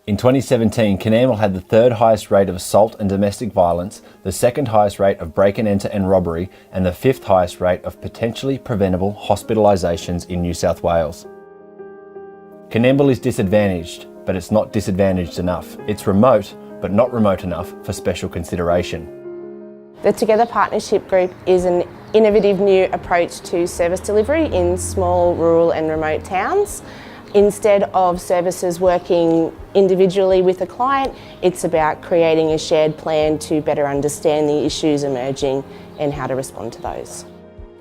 In 2017, Coonamble had the third highest rate of assault and domestic violence, the second highest rate of break and enter and robbery, and the fifth highest rate of potentially preventable hospitalisations in New South Wales. Coonamble is disadvantaged, but it's not disadvantaged enough. It's remote, but not remote enough for special consideration. The Together Partnership Group is an innovative new approach to service delivery in small, rural and remote towns. Instead of services working individually with a client, it's about creating a shared plan to better understand the issues emerging and how to respond to those.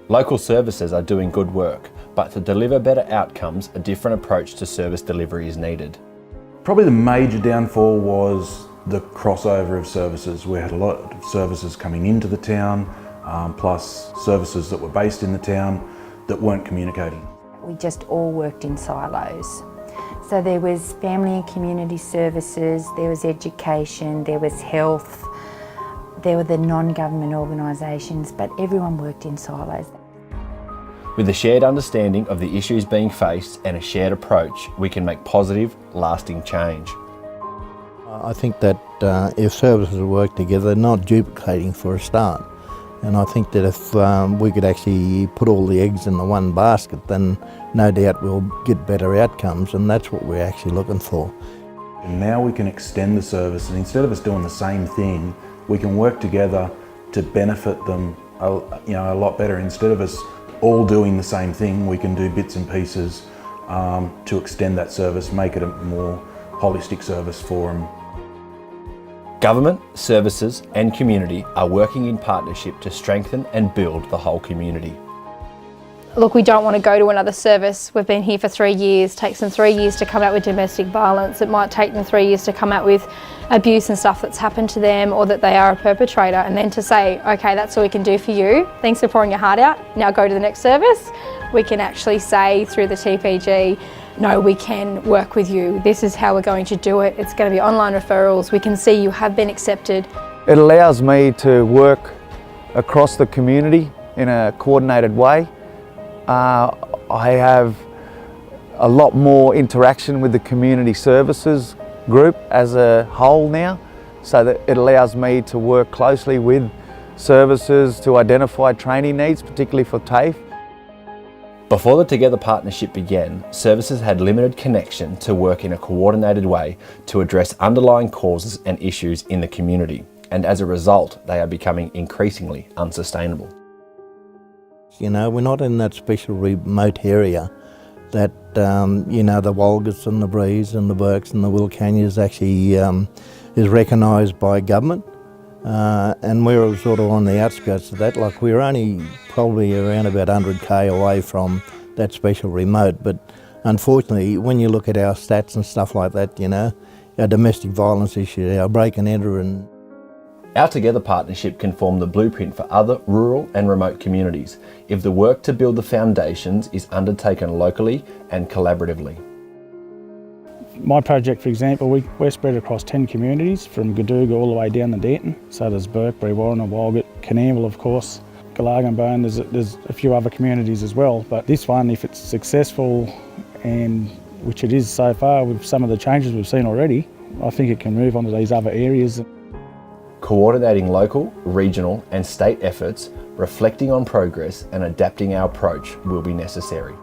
Local services are doing good work, but to deliver better outcomes, a different approach to service delivery is needed. Probably the major downfall was the crossover of services. We had a lot of services coming into the town, plus services that were based in the town that weren't communicating. We just all worked in silos. So there was family and community services, there was education, there was health, there were the non-government organisations, but everyone worked in silos. With a shared understanding of the issues being faced and a shared approach, we can make positive, lasting change. I think that if services work together, they're not duplicating for a start. And I think that if we could actually put all the eggs in the one basket, then no doubt we'll get better outcomes, and that's what we're actually looking for. And now we can extend the service, and instead of us doing the same thing, we can work together to benefit them a lot better. Instead of us all doing the same thing, we can do bits and pieces to extend that service, make it a more holistic service for them. Government, services and community are working in partnership to strengthen and build the whole community. Look, we don't want to go to another service. We've been here for 3 years. It takes them 3 years to come out with domestic violence. It might take them 3 years to come out with abuse and stuff that's happened to them or that they are a perpetrator, and then to say, okay, that's all we can do for you. Thanks for pouring your heart out. Now go to the next service. We can actually say through the TPG, no, we can work with you. This is how we're going to do it. It's going to be online referrals. We can see you have been accepted. It allows me to work across the community in a coordinated way. I have a lot more interaction with the community services group as a whole now, so that it allows me to work closely with services to identify training needs, particularly for TAFE. Before the Together Partnership began, services had limited connection to work in a coordinated way to address underlying causes and issues in the community, and as a result, they are becoming increasingly unsustainable. You know, we're not in that special remote area that, the Walgets and the Breeze and the Burkes and the Wilcanyas actually is recognised by government. And we're sort of on the outskirts of that. Like, we're only probably around about 100k away from that special remote, but unfortunately when you look at our stats and stuff like that, our domestic violence issue, our break and enter, and our Together Partnership can form the blueprint for other rural and remote communities if the work to build the foundations is undertaken locally and collaboratively. My project, for example, we're spread across 10 communities from Gadooga all the way down to Denton. So there's Burke, Brewarrina, Walgett, Coonamble of course, Galarganbone, there's a few other communities as well. But this one, if it's successful, and which it is so far with some of the changes we've seen already, I think it can move on to these other areas. Coordinating local, regional and state efforts, reflecting on progress and adapting our approach will be necessary.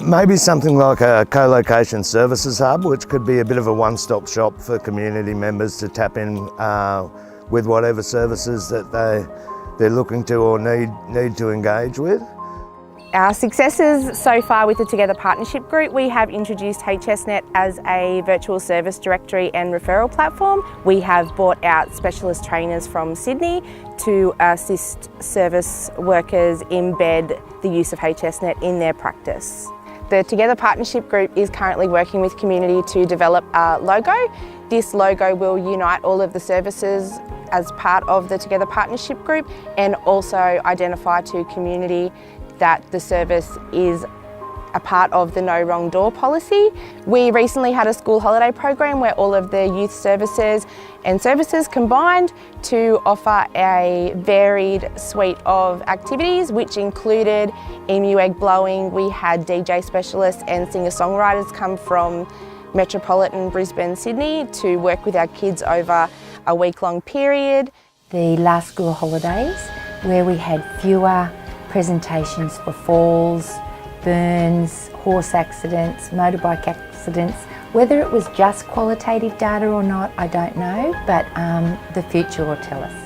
Maybe something like a co-location services hub, which could be a bit of a one-stop shop for community members to tap in with whatever services that they're looking to or need to engage with. Our successes so far with the Together Partnership Group, we have introduced HSNet as a virtual service directory and referral platform. We have brought out specialist trainers from Sydney to assist service workers embed the use of HSNet in their practice. The Together Partnership Group is currently working with community to develop a logo. This logo will unite all of the services as part of the Together Partnership Group and also identify to community that the service is a part of the No Wrong Door policy. We recently had a school holiday program where all of the youth services and services combined to offer a varied suite of activities, which included emu egg blowing. We had DJ specialists and singer-songwriters come from metropolitan Brisbane, Sydney to work with our kids over a week-long period. The last school holidays, where we had fewer presentations for falls, burns, horse accidents, motorbike accidents. Whether it was just qualitative data or not, I don't know, but the future will tell us.